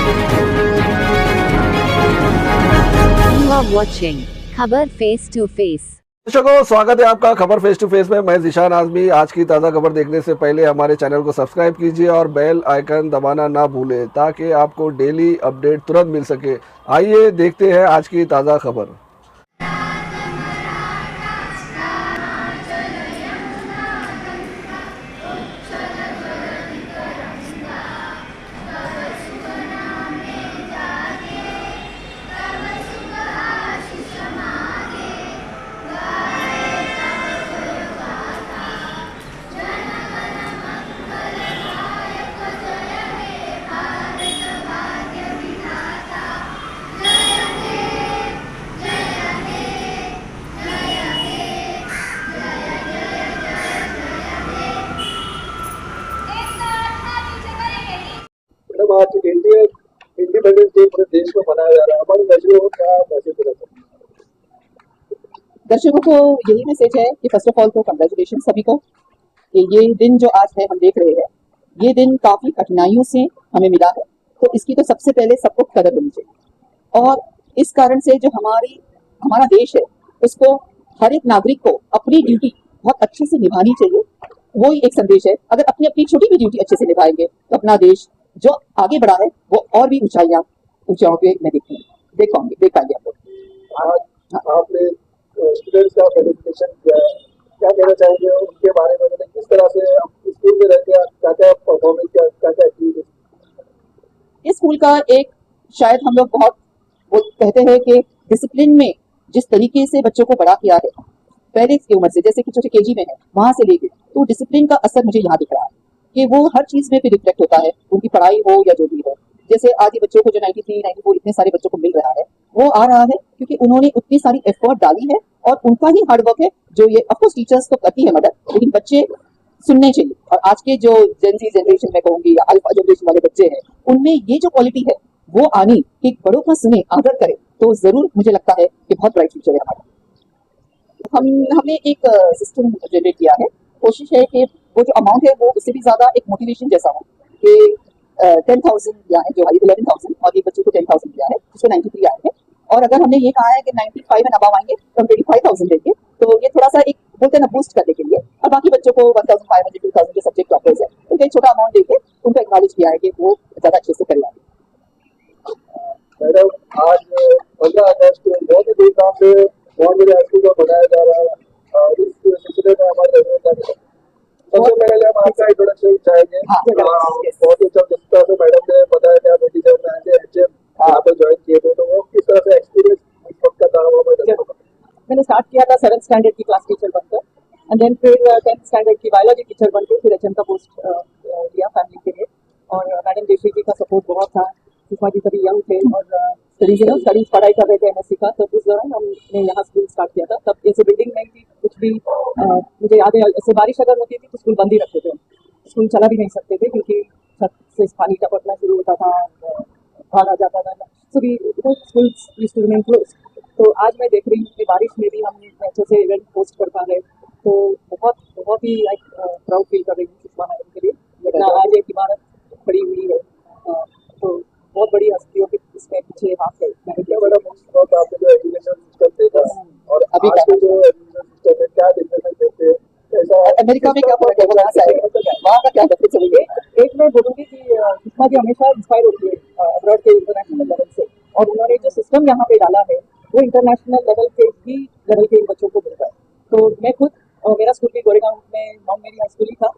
You are watching खबर face to face. दर्शकों, स्वागत है आपका खबर फेस टू फेस में। मैं ज़ीशान आज़मी। आज की ताज़ा खबर देखने से पहले हमारे चैनल को सब्सक्राइब कीजिए और बेल आइकन दबाना ना भूलें ताकि आपको डेली अपडेट तुरंत मिल सके। आइए देखते हैं आज की ताज़ा खबर। आज इंडिपेंडेंस डे पूरे देश में मनाया जा रहा है। हमारे दर्शकों को क्या मैसेज देना चाहिए? दर्शकों को यही मैसेज है कि फर्स्ट ऑफ ऑल तो कंग्रेचुलेशन सभी को कि ये दिन जो आज है हम देख रहे हैं, ये दिन काफ़ी कठिनाइयों से हमें मिला है, तो इसकी तो सबसे पहले सबको कदर होनी चाहिए। और इस कारण से जो हमारा देश है उसको हर एक नागरिक को अपनी ड्यूटी बहुत अच्छे से निभानी चाहिए। वो ही एक संदेश है। अगर अपनी अपनी छोटी भी ड्यूटी अच्छे से निभाएंगे तो अपना देश जो आगे बढ़ा है वो और भी ऊंचाइयों पे मैं देख पाएंगे आप लोग। आज आपने स्टूडेंट्स का प्रेजेंटेशन किया है, क्या कहना चाहेंगे उनके बारे में? मतलब किस तरह से स्कूल में रहते हैं, क्या क्या परफॉर्मेंस, क्या क्या एक्टिविटीज? इस स्कूल का एक शायद हम लोग बहुत वो कहते हैं कि डिसिप्लिन में जिस तरीके से बच्चों को बड़ा किया है पहले की उम्र से, जैसे कि छोटे केजी में है वहां से लेके, तो डिसिप्लिन का असर मुझे यहाँ दिख रहा है कि वो हर चीज में भी रिफ्लेक्ट होता है, उनकी पढ़ाई हो या जो भी हो। जैसे आज ही बच्चों को जो 93, 94 इतने सारे बच्चों को मिल रहा है, वो आ रहा है क्योंकि उन्होंने उतनी सारी एफर्ट डाली है और उनका ही हार्डवर्क है। जो ये ऑफकोर्स टीचर्स तो करती है मदद, लेकिन बच्चे सुनने चाहिए। और आज के जो जेनजी जनरेशन में कहूंगी या अल्फा जनरेशन वाले बच्चे हैं, उनमें ये जो क्वालिटी है वो आनी कि बड़ों का सुने, आदर करें, तो जरूर मुझे लगता है कि बहुत ब्राइट फ्यूचर है हमारा। हमने एक सिस्टम जनरेट किया है। कोशिश है कि वो जो अमाउंट है वो उससे भी ज्यादा एक मोटिवेशन जैसा हो कि 10,000 दिया है, जो 11,000, और एक बच्चों को 10,000 दिया है, उसको 93 आए हैं। और अगर हमने ये कहा है कि 95 एंड अबव आएंगे तो हम 25,000 देंगे, तो ये थोड़ा सा एक बोलते हैं ना बूस्ट करने के लिए। और बाकी बच्चों को 1,500, 2,000 जो सब्जेक्ट टॉपर्स है उनको एक छोटा अमाउंट देके उनको एक्नॉलेज किया है कि वो ज्यादा अच्छे से करवाएंगे। मैडम, आज 15 अगस्त को बहुत ही धूमधाम से बहुत बड़े स्कूल का मनाया जा रहा है। इस सिलसिले में हमारे सबसे पहले हम आपका इंट्रोडक्शन चाहेंगे। बहुत ही जिस तरह से मैडम ने बताया कि आप 87 में आए थे, यहाँ पर ज्वाइन किए थे, तो वो किस तरह से एक्सपीरियंस इस वक्त का था? मैंने स्टार्ट किया था 7th स्टैंडर्ड की क्लास टीचर बनकर, एंड देन फिर 10th स्टैंडर्ड की बायोलॉजी टीचर बनकर फिर एचएम का पोस्ट लिया फैमिली के लिए। और मैडम देशी जी का सपोर्ट बहुत था। सुषमा जी तभी यंग थे और स्टडीज पढ़ाई कर रहे थे एमएससी का, तब उस दौरान हमने यहाँ स्कूल स्टार्ट किया था। तब ऐसे बिल्डिंग नहीं थी कुछ भी। मुझे याद है ऐसे बारिश अगर होती थी तो स्कूल बंद ही रखते थे, स्कूल चला भी नहीं सकते थे क्योंकि छत से पानी टपकना शुरू होता था, बाढ़ आ जाता था। So we school used to remain close. तो आज मैं देख रही हूँ कि बारिश में भी हम अच्छे से इवेंट होस्ट कर पा रहे, तो बहुत ही प्राउड फील कर रही हूँ सुषमा मैडम के लिए। आज एक इमारत खड़ी हुई है, तो बहुत बड़ी हस्तियों के इसमें पीछे हाथ है। क्या मैडम आपने जो एजुकेशन सिस्टम देखा और अभी आज के जो एजुकेशन सिस्टम है, क्या डिफरेंस देखते हैं? अमेरिका में क्या फर्क है, वहाँ से वहाँ का क्या डिफरेंस है? एक मैं बोलूँगी कि सुषमा जी हमेशा इंस्पायर होती है अब्रॉड के इंटरनेशनल लेवल से, और उन्होंने जो सिस्टम यहाँ पे डाला है वो इंटरनेशनल लेवल के बच्चों को मिल रहा है। तो मैं खुद, मेरा स्कूल भी गोरेगांव में माउंट मेरी हाई स्कूल ही था,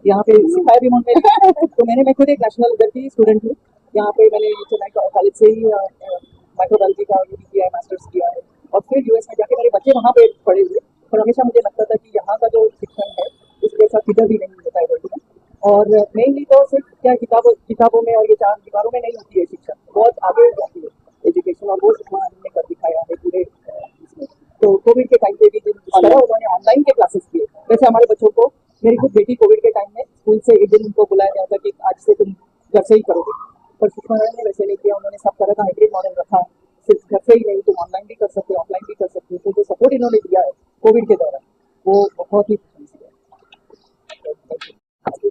यहाँ पे सिखाया भी माउंट मेरी। तो मैं खुद एक नेशनल लेवल की स्टूडेंट हूँ। यहाँ पे मैंने चेन्नई कॉलेज से ही माइक्रोबायोलॉजी का यूजी किया है, मास्टर्स किया है, और फिर यूएस में जाके मेरे बच्चे वहाँ पे पढ़े हुए। और हमेशा मुझे लगता था कि यहाँ का जो शिक्षण है उसके साथ किधर भी नहीं मिलता है वर्ल्ड में। और मेनली तो सिर्फ क्या किताबों में और ये 4 दीवारों में नहीं होती है शिक्षा, बहुत आगे जाती है एजुकेशन, और वो सुषमा ने कर दिखाया है पूरे इसमें। तो कोविड के टाइम पे भी उन्होंने ऑनलाइन के क्लासेस किए। वैसे हमारे बच्चों को, मेरी खुद बेटी कोविड के टाइम में स्कूल से एक दिन उनको बुलाया गया था कि आज से तुम घर से ही करोगे, पर सुषमा ने वैसे नहीं किया। उन्होंने सब तरह का हाइब्रिड मॉडल रखा, सिर्फ घर से ही नहीं, तुम ऑनलाइन भी कर सकते हो, ऑफलाइन भी कर सकते हो। तो जो सपोर्ट इन्होंने दिया है कोविड के दौरान वो बहुत ही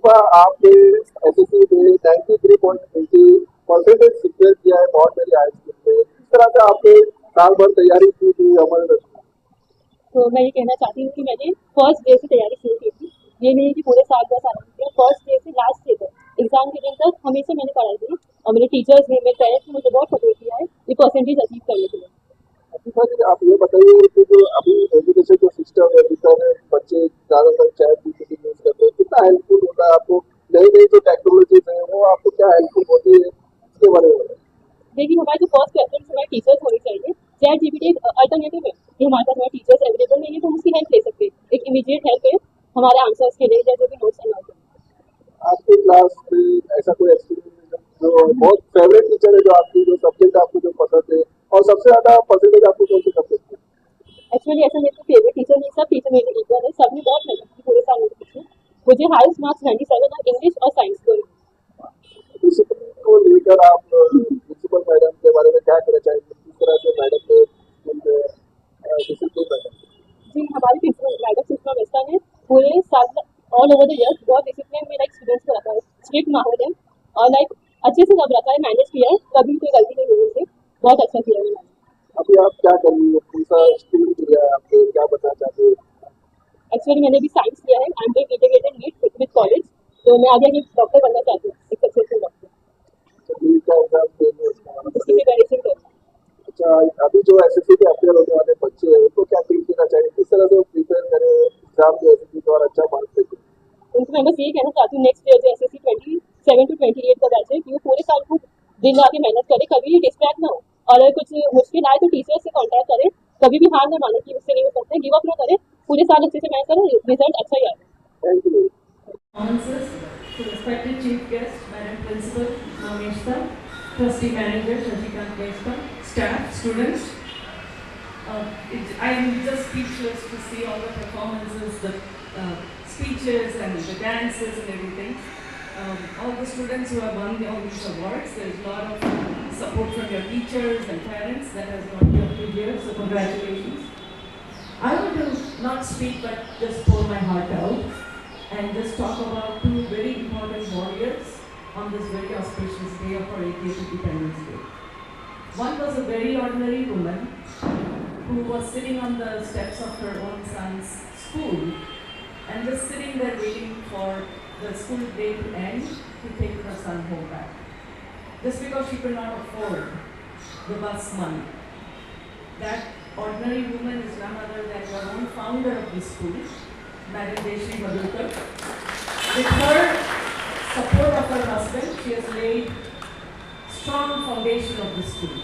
आपके एसएससी में 93.80 परसेंटेज सिक्योर से आपने साल भर तैयारी की थी हमारे दर्शक? तो मैं ये कहना चाहती हूँ कि मैंने फर्स्ट डे से तैयारी शुरू की थी। ये नहीं कि पूरे साल 10 आराम किया, फर्स्ट डे से लास्ट डे तक एग्जाम के दिन तक हमेशा मैंने पढ़ाई की और मेरे टीचर्स ने, मेरे पेरेंट्स ने मुझे बहुत सपोर्ट किया है ये परसेंटेज अचीव करने के लिए। अच्छा जी, आप ये बताइए कि जो अभी एजुकेशन जो सिस्टम है जिसमें बच्चे ज़्यादातर चैट जीपीटी यूज करते हैं, कितना हेल्पफुल होता है आपको? नई नई जो टेक्नोलॉजीज है वो आपको क्या हेल्पफुल होती है, इसके बारे में बताइए। देखिए, हमारे जो फर्स्ट प्रेफरेंस हमारे टीचर्स होनी चाहिए। चैट जीपीटी एक अल्टरनेटिव है कि हमारे पास हमारे टीचर्स अवेलेबल नहीं है तो हम उसकी हेल्प ले सकते हैं। एक इमीडिएट हेल्प है हमारे आंसर्स के लिए या जो भी नोट्स अलाउड है। आपके क्लास में ऐसा कोई एक्सपीरियंस जो बहुत फेवरेट टीचर है, जो आपकी जो सब्जेक्ट आपको जो पसंद है, और सबसे ज्यादा परसेंटेज आपको कौन से सब्जेक्ट में? एक्चुअली ऐसा मेरे फेवरेट टीचर नहीं, सब टीचर मेरे इक्वल है, सबने बहुत मेहनत की पूरे साल मेरे पीछे। मुझे हाईएस्ट मार्क्स 97 और इंग्लिश और साइंस को। डिसिप्लिन को लेकर आप प्रिंसिपल मैडम के बारे में क्या कहना चाहेंगे? किस तरह से मैडम ने डिसिप्लिन मैडम? जी, हमारी प्रिंसिपल मैडम सुषमा मिश्रा ने पूरे साल ऑल ओवर द ईयर्स बहुत डिसिप्लिन में लाइक स्टूडेंट्स को रखा है, स्ट्रिक्ट माहौल है और लाइक अच्छे से सब रखा है, मैनेज किया है, कभी कोई गलती नहीं हुई उनसे, बहुत अच्छा किया है। अभी आप क्या कर रही है? कौन सा स्ट्रीम लिया है आपने? क्या बताना चाहते हैं? एक्चुअली मैंने भी साइंस किया है, I am doing integrated NEET with college, तो मैं आगे एक डॉक्टर बनना चाहती हूँ, एक सक्सेसफुल डॉक्टर। नीट का एग्जाम देने उसका उसकी प्रिपरेशन कर। अच्छा, अभी जो एसएससी के अपियर होने वाले बच्चे हैं उनको क्या टिप देना चाहिए? किस तरह से वो प्रिपेयर करें एग्जाम जो एसएससी का और अच्छा मार्क्स लेके? उनको मैं बस यही कहना चाहती हूँ नेक्स्ट ईयर जो एसएससी 27 to 28 का बैच है कि वो पूरे साल खूब दिन लगा के मेहनत करे, कभी डिस्ट्रैक्ट ना हो और अगर कुछ मुश्किल आए तो टीचर से कॉन्टैक्ट करे, कभी भी हार ना माने कि उससे नहीं हो सकता, गिव अप ना करे, पूरे साल अच्छे से मेहनत करे, रिजल्ट अच्छा ही आए। Thank you. Answers to respected Chief Guest, Madam Principal Mameshta, Trustee Manager Shashikant Meshta, staff, students. I am just speechless to see all the performances, the speeches and the dances and everything. All the students who have won all these awards, there is a lot of support from your teachers and parents that has got you up to here, so congratulations. I want to not speak but just pour my heart out and just talk about two very important warriors on this very auspicious day of our 80th Independence Day. One was a very ordinary woman who was sitting on the steps of her own son's school and just sitting there waiting for the school day to end to take her son home back. Just because she could not afford the bus money. That ordinary woman is none other than your own founder of this school, Madam Deshri Madhurkar. With her support of her husband, she has laid strong foundation of this school.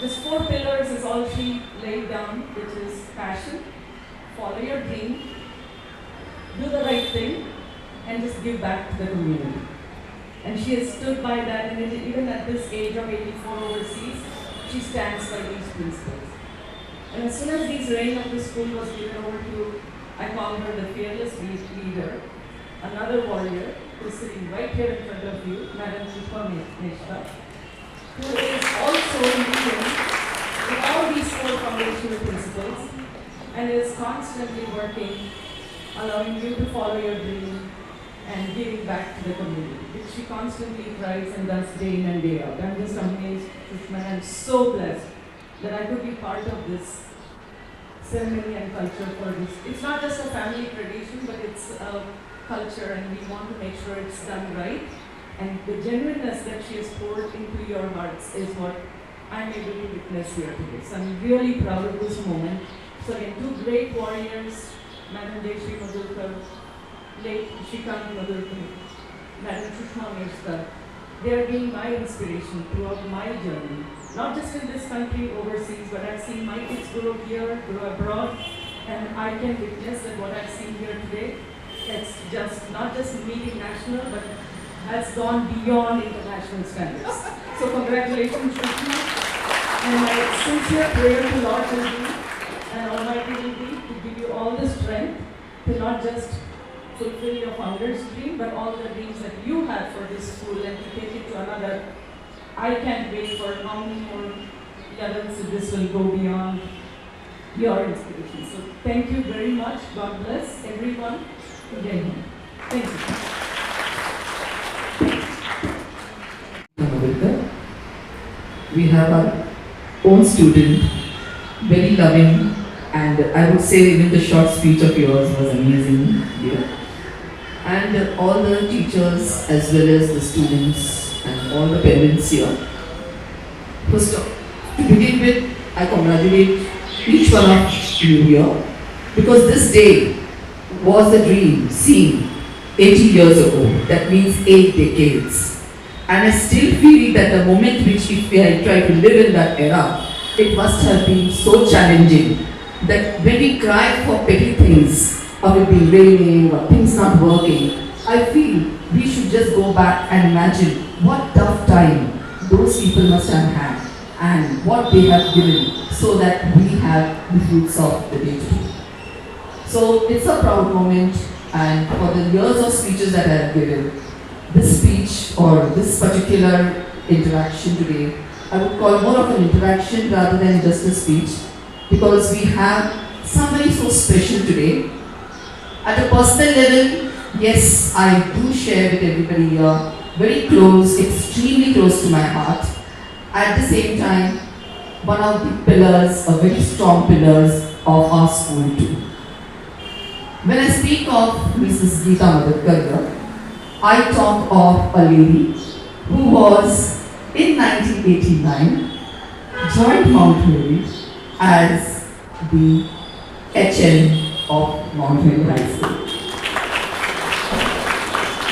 Just 4 pillars is all she laid down, which is passion, follow your dream, do the right thing, and just give back to the community. And she has stood by that, and even at this age of 84 overseas, she stands by these principles. And as soon as this reign of the school was given over to, I call her the fearless leader, another warrior who is sitting right here in front of you, Madam Sushma Mishra, who is also leading with all these 4 foundational principles and is constantly working, allowing you to follow your dream and giving back to the community, which she constantly tries and does day in and day out. I'm just amazed, Sushma, and I'm so blessed that I could be part of this ceremony and culture for this. It's not just a family tradition, but it's a culture, and we want to make sure it's done right. And the genuineness that she has poured into your hearts is what I'm able to witness here today. So I'm really proud of this moment. So again, 2 great warriors, Madam Deshri Madhurkar, late Shikant Madhurkar, Madam Sushma Mishra. They are being my inspiration throughout my journey. Not just in this country, overseas, but I've seen my kids grow here, grow abroad, and I can witness that what I've seen here today, it's just not just meeting national, but has gone beyond international standards. So congratulations, Sushma, and my sincere prayer to Lord will be, and Almighty will be, to give you all the strength to not just fulfill your founder's dream, but all the dreams that you have for this school and to take it to another. I can't wait for how many more levels this will go beyond your inspiration. So thank you very much. God bless everyone. Jai Hind. Thank you. We have our own student, very loving, and I would say even the short speech of yours was amazing, dear. And all the teachers as well as the students and all the parents here. First, to begin with, I congratulate each one of you here because this day was the dream seen 80 years ago. That means 8 decades. And I still feel that the moment which if we had tried to live in that era, it must have been so challenging that when we cry for petty things, of it being raining or things not working, I feel we should just go back and imagine what tough time those people must have had and what they have given so that we have the fruits of the day today. So it's a proud moment, and for the years of speeches that I have given, this speech or this particular interaction today, I would call more of an interaction rather than just a speech, because we have somebody so special today. At a personal level, yes, I do share with everybody here, very close, extremely close to my heart. At the same time, one of the pillars, or very strong pillars of our school too. When I speak of Mrs. Geeta Madhukar, I talk of a lady who was in 1989 joined Mount Mary as the HM of Mount Mary High School.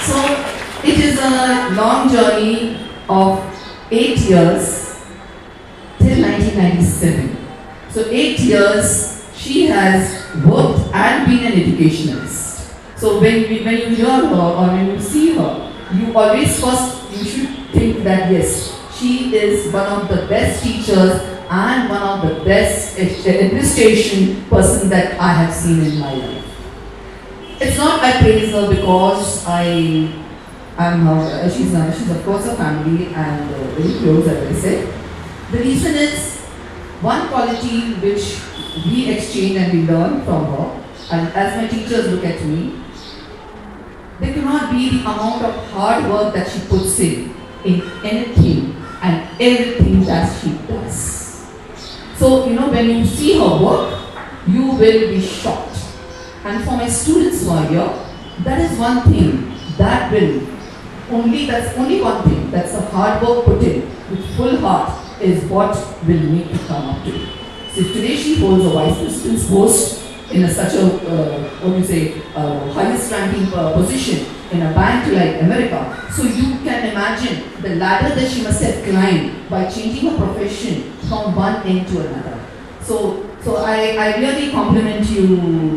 So it is a long journey of 8 years till 1997. So 8 years she has worked and been an educationalist. So when you hear her or when you see her, you always first you should think that yes, she is one of the best teachers and one of the best administration person that I have seen in my life. It's not I praise her because I am her, she's of course a family and very close, as I said. The reason is one quality which we exchange and we learn from her, and as my teachers look at me, there cannot be the amount of hard work that she puts in anything and everything that she does. So, when you see her work, you will be shocked. And for my students who are here, that is one thing that that's only one thing, that's the hard work put in with full heart is what will make you come up to it. So today she holds a vice president's post in such a, highest ranking position in a bank like America. So you can imagine the ladder that she must have climbed by changing her profession from one end to another. So I really compliment you,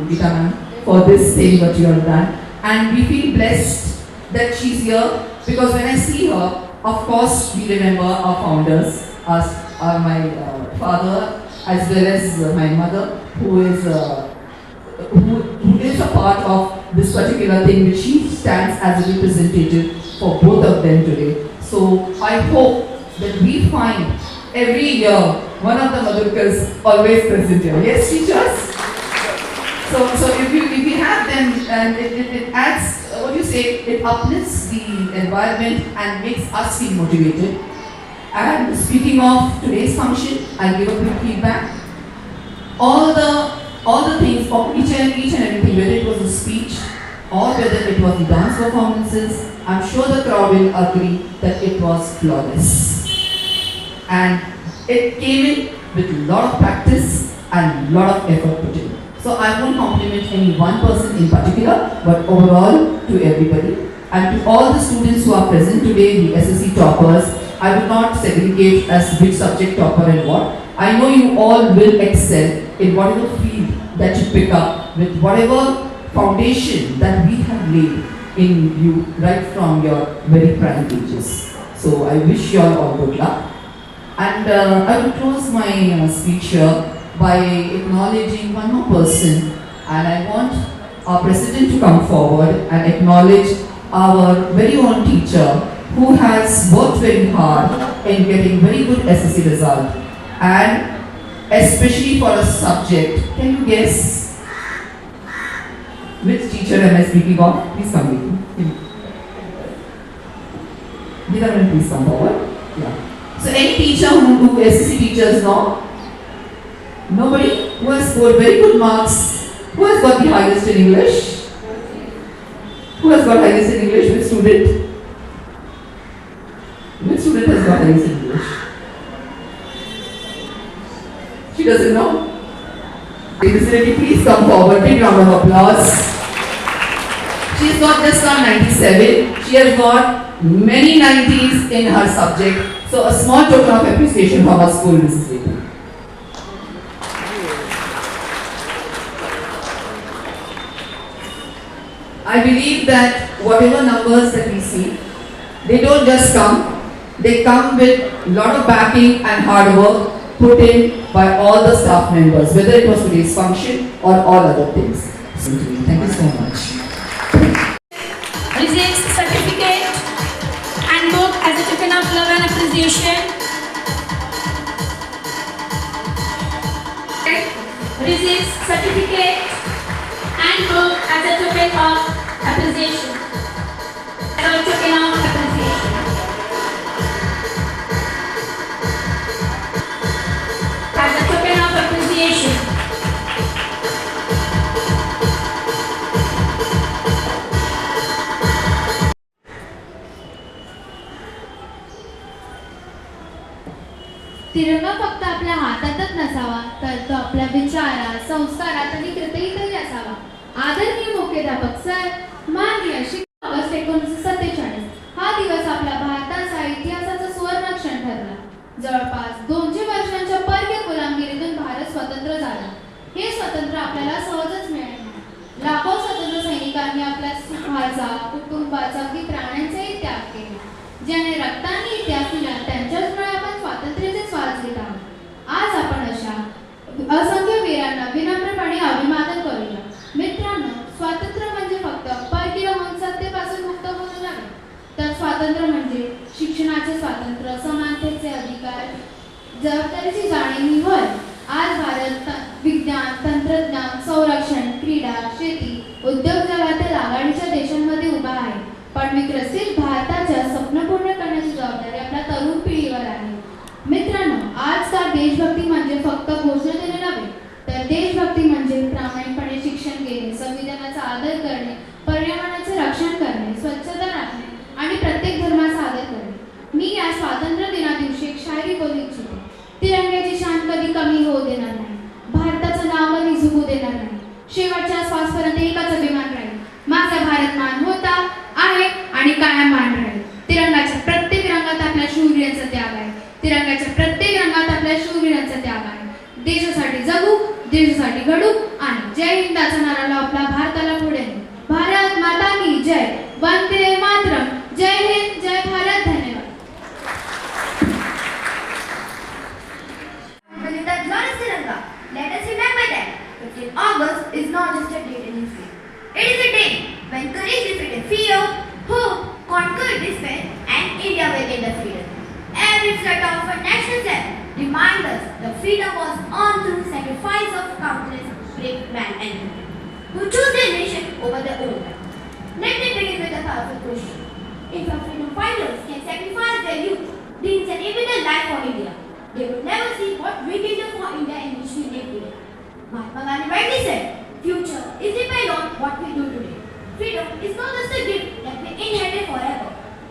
Geeta ma'am, for this thing that you have done. And we feel blessed that she's here because when I see her, of course we remember our founders, my father as well as my mother, who is a part of this particular thing, which she stands as a representative for both of them today. So I hope that we find every year one of the Madhukars always present here. Yes, teachers? So if you have them, and it adds, it uplifts the environment and makes us feel motivated. And speaking of today's function, I'll give a quick feedback. All the things of each and everything, whether it was a speech or whether it was the dance performances, I'm sure the crowd will agree that it was flawless. And it came in with a lot of practice and a lot of effort put in. So I won't compliment any one person in particular, but overall to everybody. And to all the students who are present today, the SSC toppers, I would not segregate as which subject topper and what. I know you all will excel in whatever field that you pick up with whatever foundation that we have laid in you right from your very prime ages. So I wish you all good luck. And I will close my speech here by acknowledging one more person, and I want our president to come forward and acknowledge our very own teacher who has worked very hard in getting very good SSC result, and especially for a subject. Can you guess which teacher am I speaking of? Please come with me. Geeta, please come forward. Yeah. So any teacher who SSC teachers know? Nobody? Who has scored very good marks? Who has got the highest in English? Who has got highest in English? Which student? Which student has got highest in English? She doesn't know? This lady, please come forward. Big round of applause. She has not just got 97, she has got many 90s in her subject. So a small token of appreciation from our school, Mrs. Lady. I believe that whatever numbers that we see, they don't just come, they come with a lot of backing and hard work put in by all the staff members, whether it was today's function or all other things. So, thank you so much. Receives certificate and book as a token of love and appreciation. Receives certificate and book as a token of appreciation. As a token of appreciation. As a token of appreciation. तिरंगा फक्त आपल्या हातातच नसावा तर तो आपल्या विचारात, संस्कारात आणि कृतीतही असावा. आदरणीय मुख्याध्यापक सर, माननीय शिक्षक, ऑगस्ट 1947 हा दिवस आपल्या भारताचा इतिहासाचा सुवर्णक्षण ठरला. जवळपास 200 वर्षांच्या परकीय गुलामगिरीतून भारत स्वतंत्र झाला. हे स्वातंत्र्य आपल्याला सहजच मिळाले नाही. लाखो स्वतंत्र सैनिकांनी आपल्या सुखाचा, कुटुंबाचा, अगदी प्राण्यांचाही त्याग केला. ज्याने रक्ताने इतिहास लिहिला त्यांच्याचमुळे आपण स्वातंत्र्याचे श्वास घेत आहोत. आज आपण अशा असंख्य वीरांना विनम्रपणे अभिवादन करूया. मित्रांनो, स्वातंत्र्य म्हणजे फक्त परकीय हिंसातेपासून मुक्त होणे नव्हे, तर स्वातंत्र्य म्हणजे शिक्षणाचे स्वातंत्र्य, समानतेचे अधिकार, जबाबदारीची जाणीव निवड. आज भारत विज्ञान, तंत्रज्ञान, संरक्षण, क्रीडा, शेती, उद्योग जगातील आघाडीच्या देशांमध्ये उभा आहे. पण विकसित भारताच्या स्वप्न पूर्ण करण्याची जबाबदारी आपल्या तरुण पिढीवर आहे. मित्रांनो, आजकाल देशभक्ती म्हणजे फक्त घोषणा देणे नव्हे, तर देशभक्ती म्हणजे प्रामाणिकपणे शिक्षण घेणे, संविधानाचा आदर करणे, पर्यावरणाचे रक्षण करणे, स्वच्छता राखणे आणि प्रत्येक धर्माचा आदर करणे. मी या स्वातंत्र्य दिना दिवशी एक शायरी बोलू इच्छिते. तिरंग्याची शान कधी कमी होऊ देणार नाही, भारताचं नाव कधी झुकू देणार नाही. शेवटच्या श्वासपर्यंत एकच अभिमान राहील, माझा भारत मान होता, आहे आणि कायम मान राहील. तिरंगाच्या प्रत्येक रंगात आपल्या शूरवीरांचा त्याग आहे. तिरंगाच्या प्रत्येक रंगात आपल्या शूरवीरांचा त्याग आहे. देशासाठी जगू, देशासाठी घडू आणि जय हिंदाचा नारा लावू, आपल्या भारताला पुढे नेऊ. भारत माता की जय. वंदे मातरम. जय हिंद, जय भारत. धन्यवाद. Let us remember that 15 August is not just a date in history. It is a day when courage defeated fear, hope conquered despair, and India awakened the freedom. Every flutter of our national flag reminds us the freedom was earned through sacrifice of countless brave men and women who chose their nation over their own. Let me begin with a powerful question. If our freedom fighters can sacrifice their youth, dreams, and even their life for India, they would never see what we can do for India in which we live today. Mahatma Gandhi rightly said, future is dependent on what we do today. Freedom is not just a gift that we inherit forever.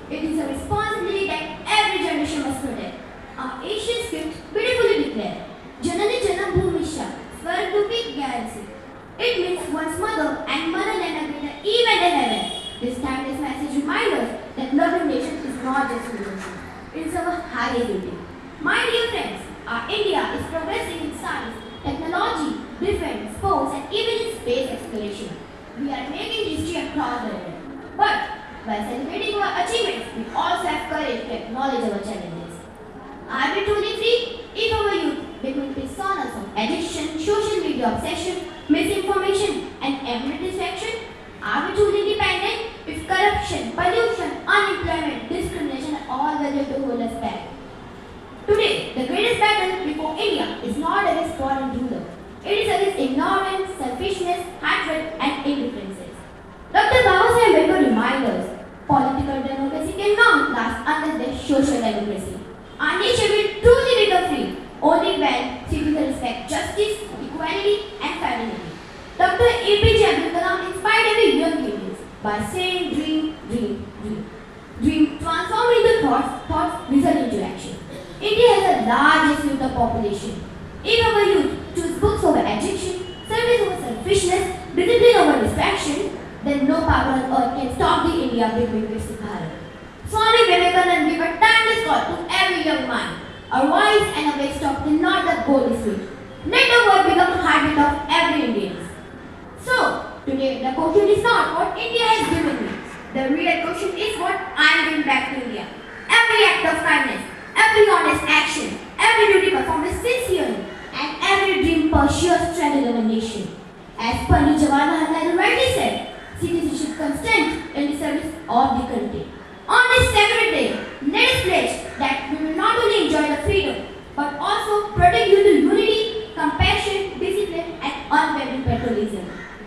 It is a responsibility that every generation must protect. Our ancient script beautifully declared, Janani Janam Bhumisha, Swargrupi Gyansi. It means one's mother and motherland are greater even than heaven. This timeless message reminds us that loving nation is not just devotion. It is our highest duty. My dear friends, our India is progressing in science, technology, defense, sports, and even in space exploration. We are making history across the world. But by celebrating our achievements, we also have courage to acknowledge our challenges. Are we truly free if our youth become prisoners of addiction, social media obsession, misinformation, and every distraction? Are we truly independent if corruption, pollution, unemployment, discrimination are all ready to hold us back? Today, the greatest battle before India is not against foreign ruler. It is against ignorance, selfishness, hatred, and indifferences. Dr. Babasaheb Ambedkar reminds us, political democracy cannot last unless there is social democracy. Our nation population. If our youth choose books over education, service over selfishness, discipline over distraction, then no power on earth can stop the India becoming Viksit Bharat. Swami Vivekananda gave a timeless call to every young man. A wise and a wake stop till not the goal is reached. Let the word become a habit of every Indian. So, today the question is not what India has given me. The real question is what I am giving back to India. Every act of kindness, every honest action, every duty performed sincerely, and every dream pursued strength in our nation. As Pandit Jawaharlal Nehru rightly said, citizenship constant in the service of the country. On this sacred day, let us pledge that we will not only enjoy the freedom, but also protect you to unity, compassion, discipline, and unwavering patriotism.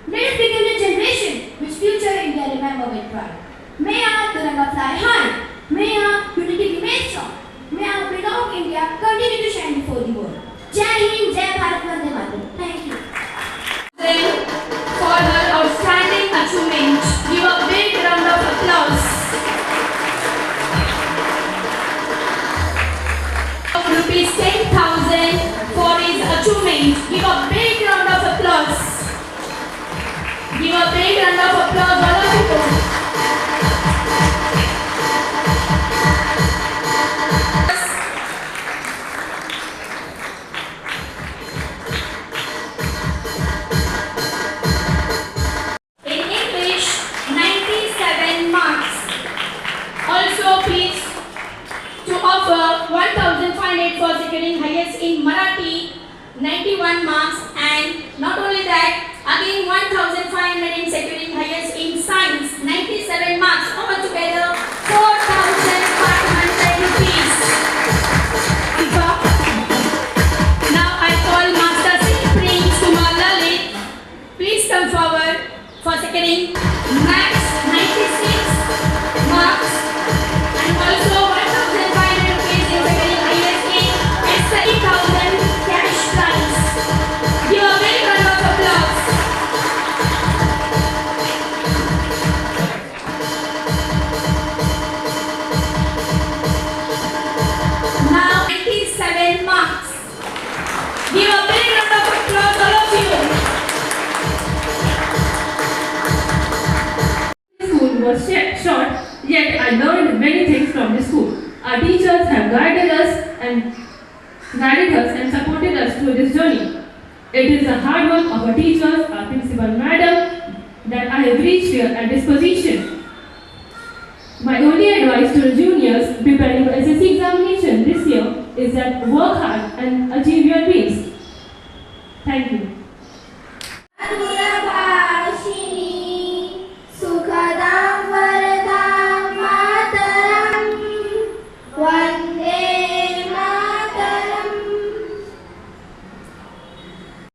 Let us become a generation which future India remember with pride. May our Tiranga fly high. May our unity remain strong. May our beloved India continue to shine before the world. Jai Hind, Jai Bharat, Vande Mataram. Thank you. For her outstanding achievement, give a big round of applause. Rupees 10,000 for his achievement. Give a big round of applause. Give a big round of applause, all of you. In English, 97 marks. Also, please to offer 1,500 for securing highest in Marathi, 91 marks, and not only that, again 1,500 in securing highest in science, 97 marks. Altogether 4,500 rupees. Now I call Master Singh Prince Kumar Lalit. Please come forward for securing maths, 96 marks, and also 1,500 rupees in securing highest in 30,000 cash prize. Give a big round of applause. Now 97 marks. Give a big round of applause, all of you. School was short, yet I learned many things from the school. Our teachers have guided us and supported us through this journey. It is the hard work of our teachers, our principal madam, that I have reached here at this position. My only advice to the juniors preparing for SSC examination this year is that work hard and achieve your dreams. Thank you.